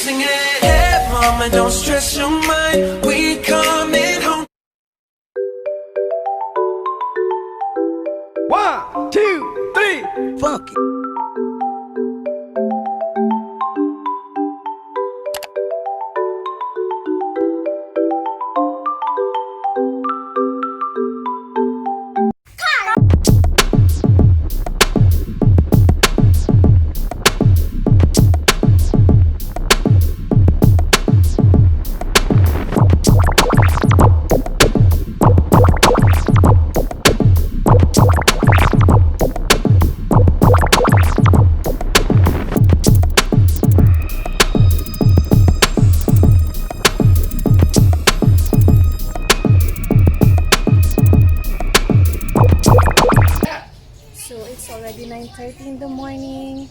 singing it. Hey, mama, don't stress your mind. We coming home. 1, 2, 3, funky. It's already 9:30 in the morning.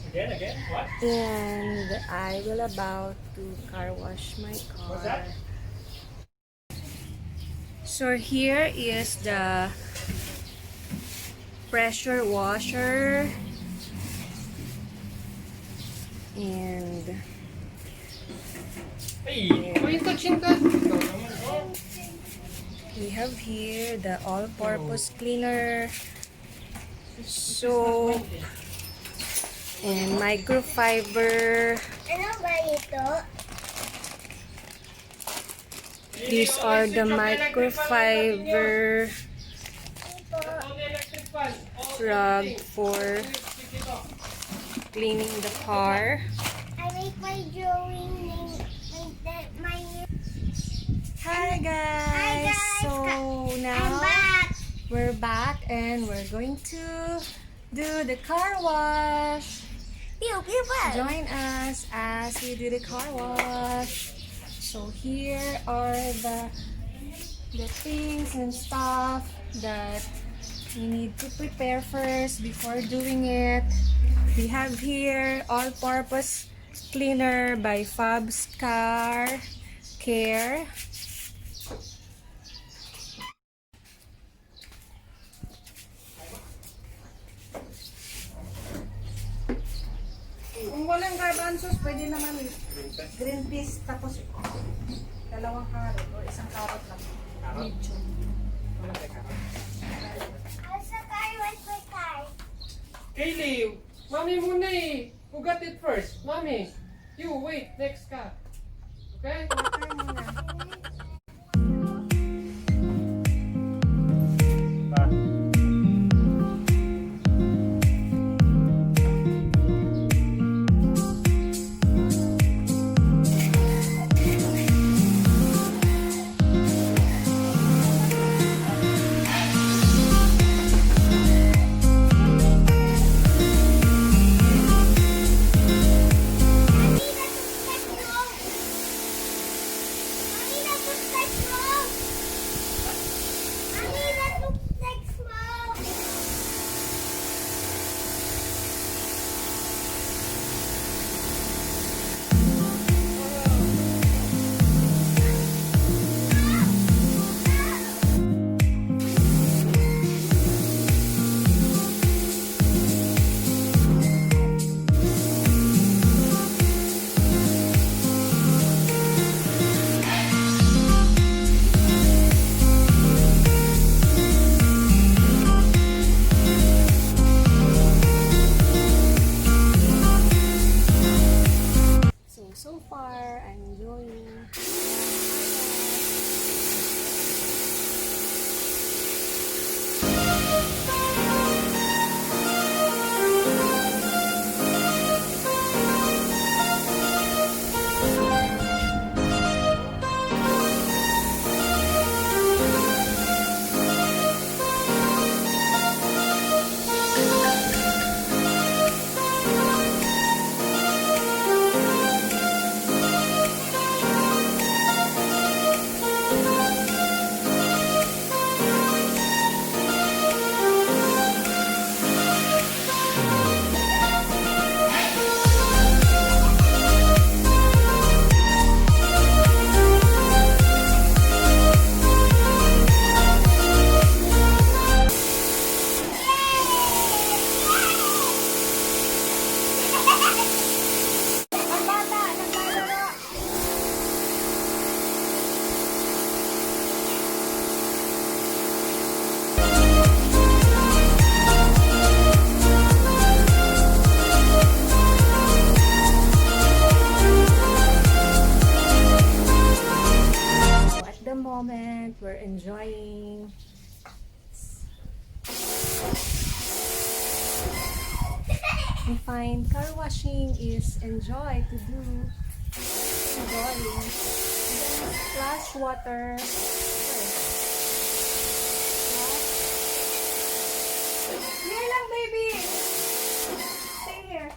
What? And I will about to car wash my car. So here is the pressure washer. And we have here the all-purpose cleaner, soap, and microfiber. Ano ba ito? These are the microfiber rug for cleaning the car. I make my drawing name and my Hi guys! Hi guys! So I'm now back! we're back and we're going to do the car wash. Pew, pew, pew. Join us as we do the car wash. So here are the things and stuff that we need to prepare first before doing it. We have here all-purpose cleaner by Fab's Car Care. Kung walang garbanzos, pwede naman green peas tapos dalawang carrot o isang carrot lang. Medium. Asa car was my car? Kaylee, mommy muna eh. Who got it first? Mommy. You, wait. Next ka. Okay? So far, I'm enjoying. they're enjoying. We find car washing is enjoy to do. Enjoying. Then splash water. Here lang, baby. Stay here.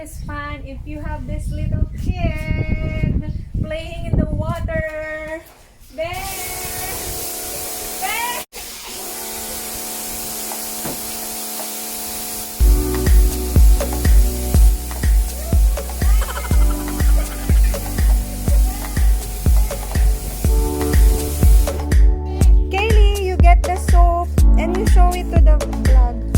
Is fun if you have this little kid playing in the water. There! There! Kaylee, you get the soap and you show it to the vlog.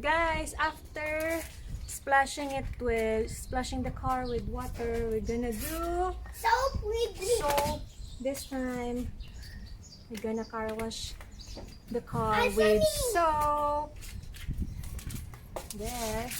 Guys, after splashing the car with water, we're gonna do Soap with soap. This time we're gonna car wash the car Ay, with sorry. soap. There.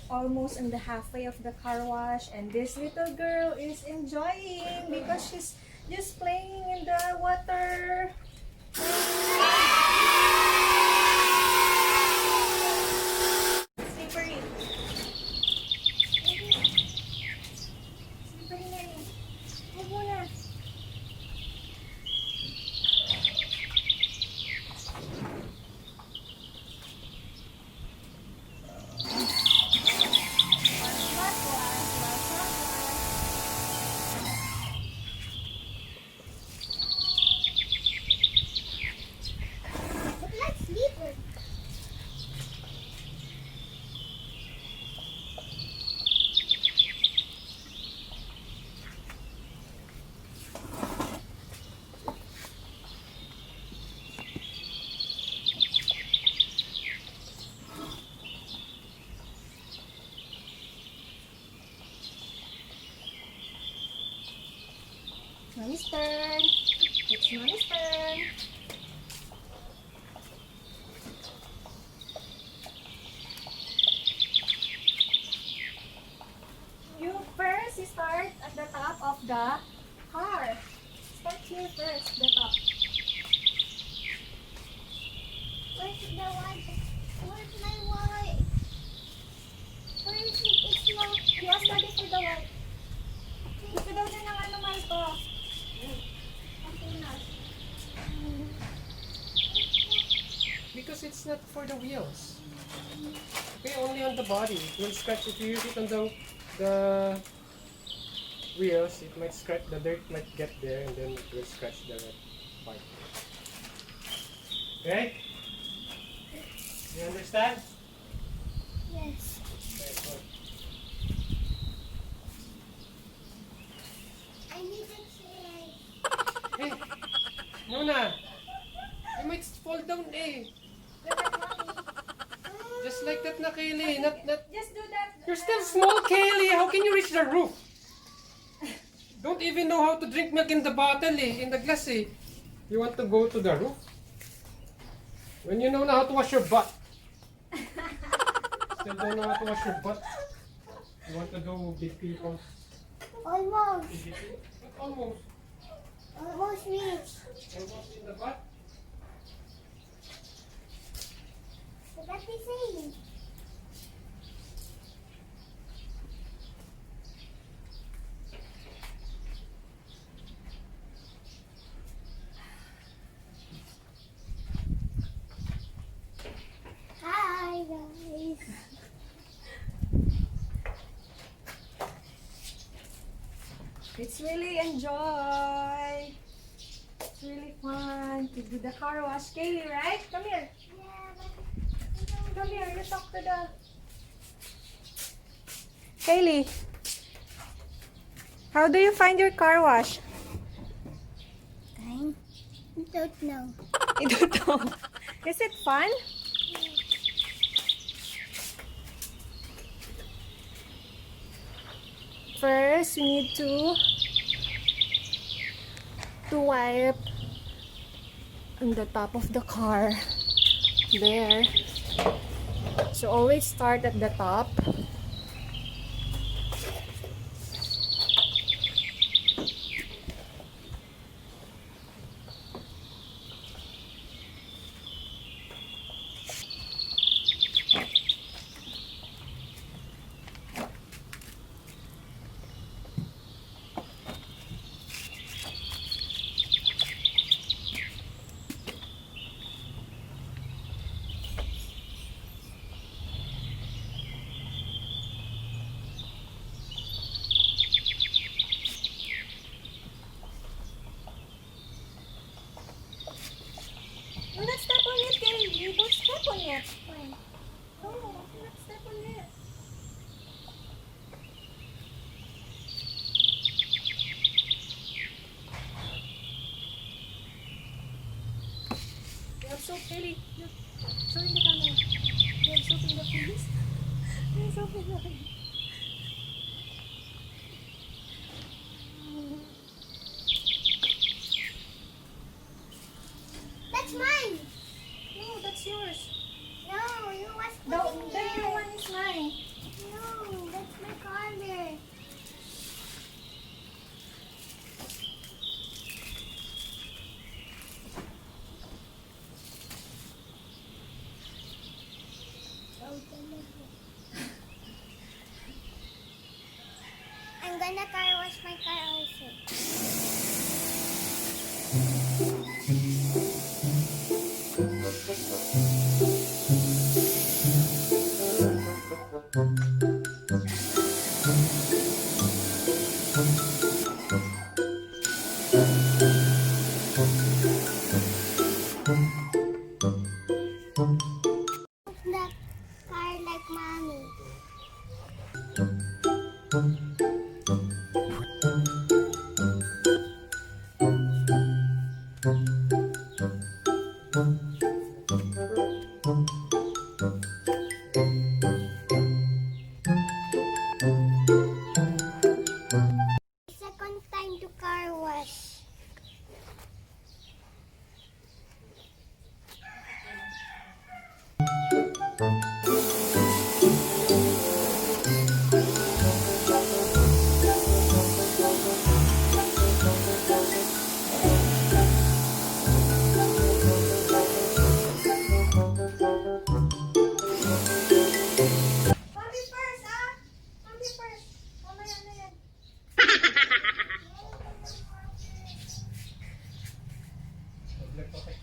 almost in the halfway of the car wash, and this little girl is enjoying because she's just playing in the water. Mommy's turn. It's Mommy's turn. You first start at the top of the car. Start here first, the top. Where's the white? Where's my white? Where is it? It's not. Yes, ready for the white. Ito daw din ang ano, Marco. Okay na. Because it's not for the wheels. Okay, only on the body. It will scratch if you use it on the wheels. It might scratch, the dirt might get there and then it will scratch the part. Okay? You understand? Yes. Okay, good. I need a chair. Hey, Nona, you might fall down eh. Just like that na, Kaylee. Not. Just do that. You're still small, Kaylee. How can you reach the roof? Don't even know how to drink milk in the bottle eh, in the glass eh. You want to go to the roof? When you know now how to wash your butt. Still don't know how to wash your butt. You want to do big people? Almost. Almost. Almost reached. Almost in the butt. What are they saying? Hi guys. It's really enjoy. It's really fun to do the car wash. Kaylee, right? Come here. Come here. You talk to the... Kaylee, how do you find your car wash? I don't know. I don't know. Is it fun? First, we need to wipe on the top of the car. There. So always start at the top. Do not step on it, Kaylee. Don't step on it. No, do not step on it. You have soap, Kaylee. Look. Show in the camera. You have soap in the face. You have soap in the face. That's mine. No, that's yours. No, you was The putting bigger there. one is mine. No, that's my color. time to car wash. Mommy first, ah! Mommy first. Mamaya na yan.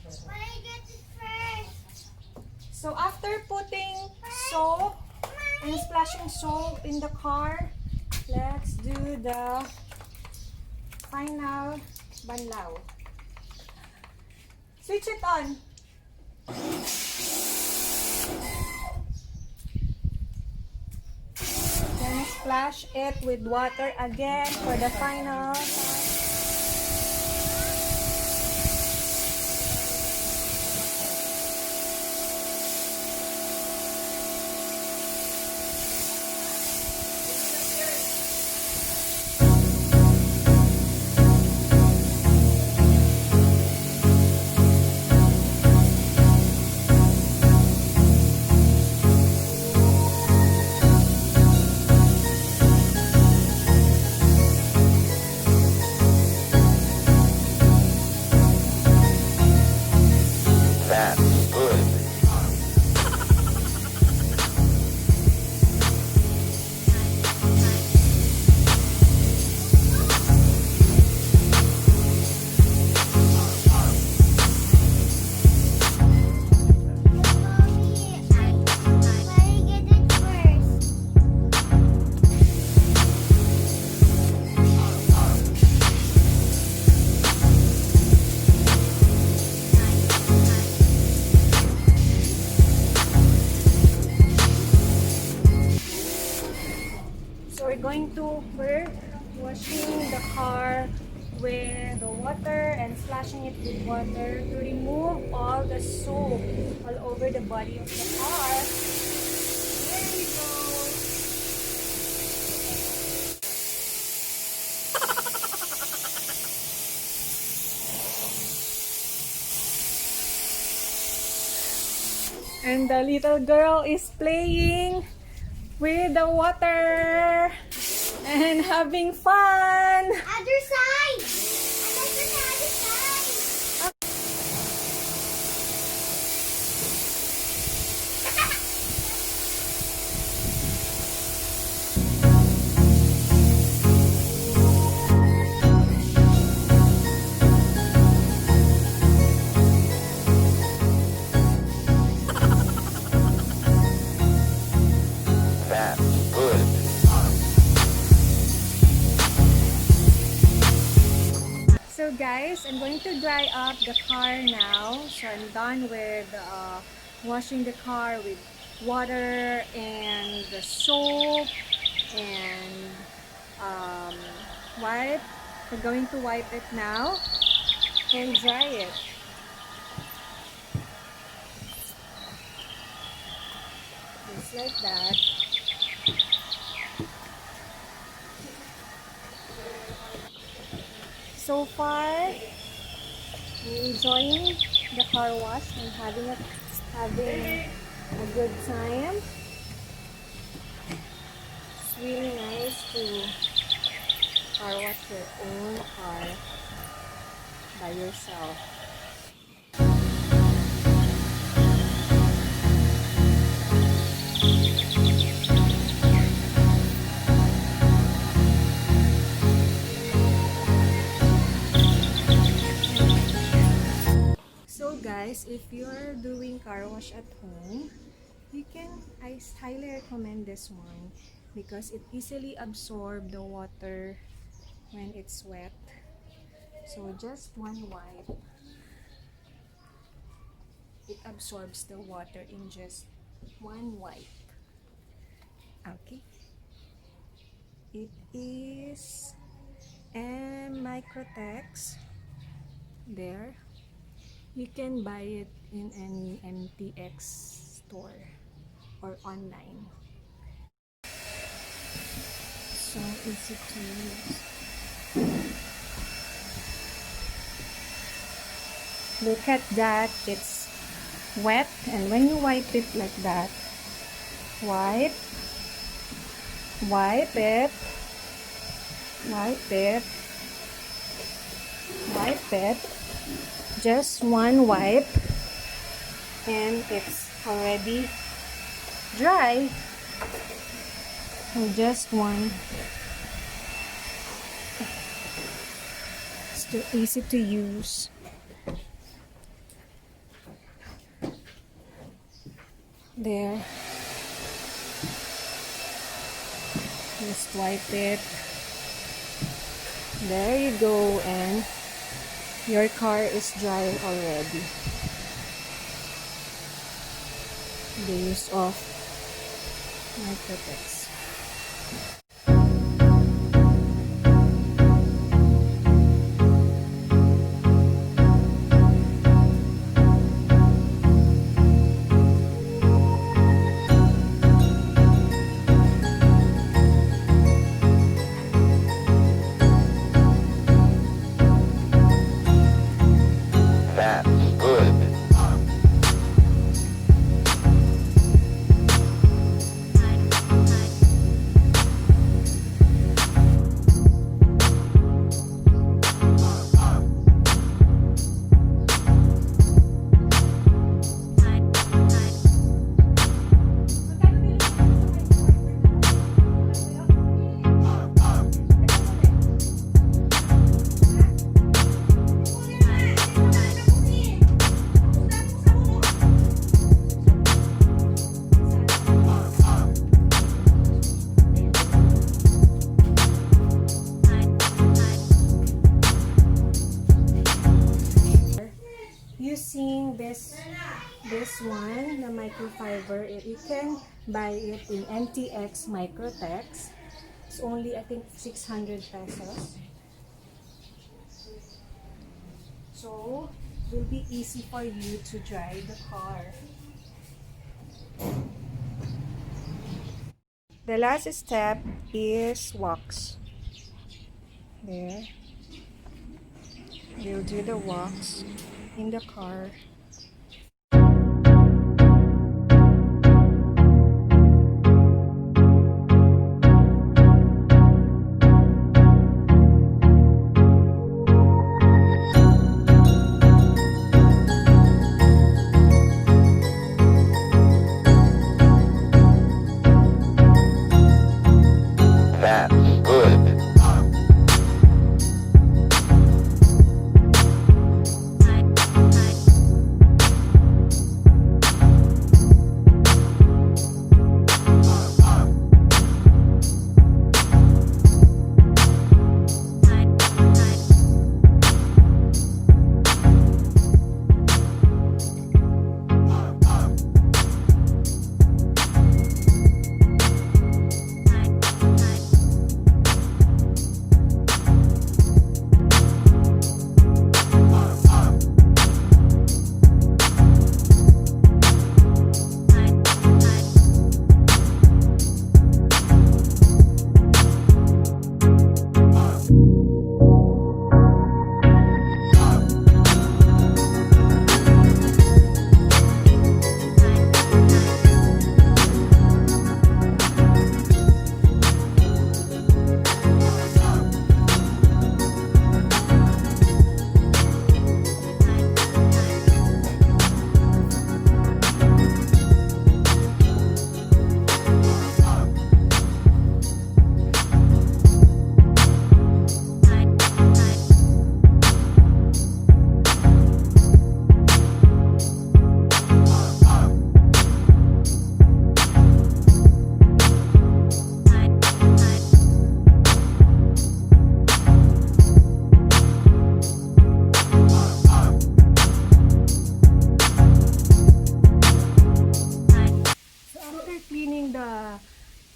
But I get it first. So after putting soap and splashing soap in the car, let's do the final banlaw. Switch it on. Then splash it with water again for the final. That's good. Mommy, but I get it first. So we're washing the car with the water and splashing it with water to remove all the soap all over the body of the car. There we go. And the little girl is playing with the water and having fun. Other side! I like the other side! That's good. So guys, I'm going to dry up the car now. So I'm done with washing the car with water and the soap and wipe. We're going to wipe it now and dry it. Just like that. So far, I'm enjoying the car wash and having a good time. It's really nice to car wash your own car by yourself. So guys, if you're doing car wash at home, I highly recommend this one because it easily absorbs the water when it's wet. So just one wipe, it absorbs the water in just one wipe. Okay. It is Microtex. There. You can buy it in any MTX store or online. So easy to use. Look at that, it's wet, and when you wipe it like that, wipe it, just one wipe, and it's already dry. So just one. It's too easy to use. There. Just wipe it. There you go, and your car is dry already. The use of Microtex. That's good. Using this one, the microfiber, you can buy it in MTX Microtex. It's only, I think, 600 pesos. So it will be easy for you to dry the car. The last step is wax. There. We'll do the wax in the car. That's good.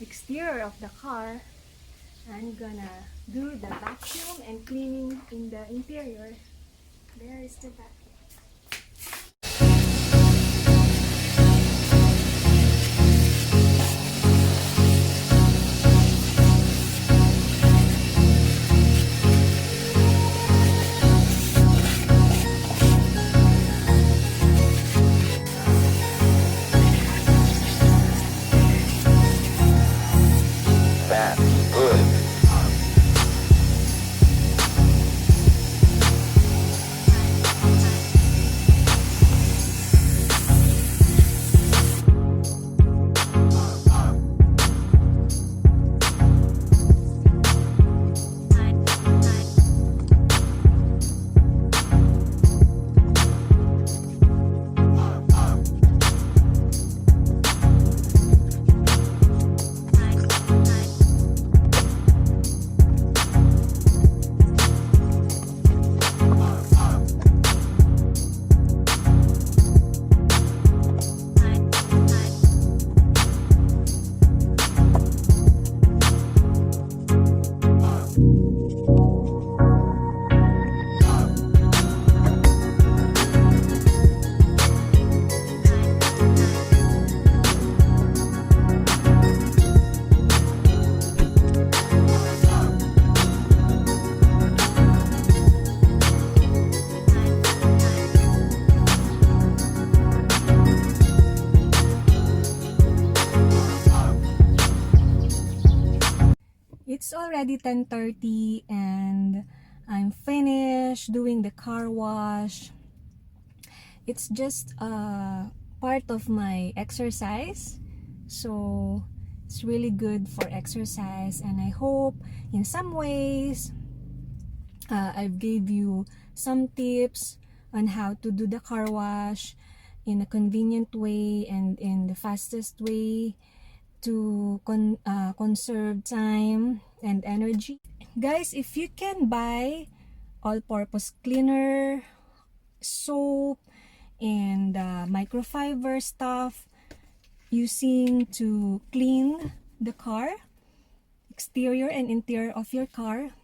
Exterior of the car, I'm gonna do the vacuum and cleaning in the interior. There is the vacuum. already 10:30 and I'm finished doing the car wash. It's just part of my exercise, so it's really good for exercise, and I hope in some ways I've gave you some tips on how to do the car wash in a convenient way and in the fastest way to conserve time and energy. Guys, if you can buy all-purpose cleaner, soap, and microfiber stuff using to clean the car, exterior and interior of your car,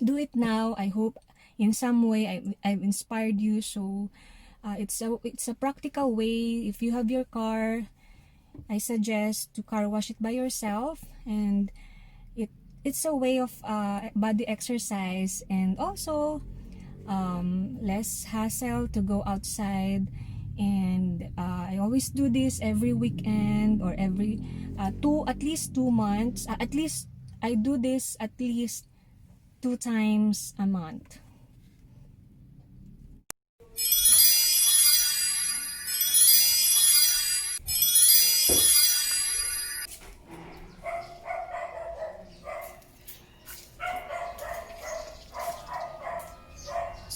do it now. I hope in some way I've inspired you. So it's a practical way. If you have your car, I suggest to car wash it by yourself, and it's a way of body exercise, and also less hassle to go outside. And I always do this every weekend or every at least 2 months. At least I do this at least 2 times a month.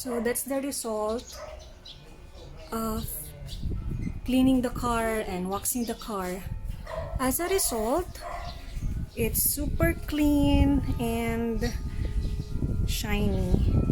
So that's the result of cleaning the car and waxing the car. As a result, it's super clean and shiny.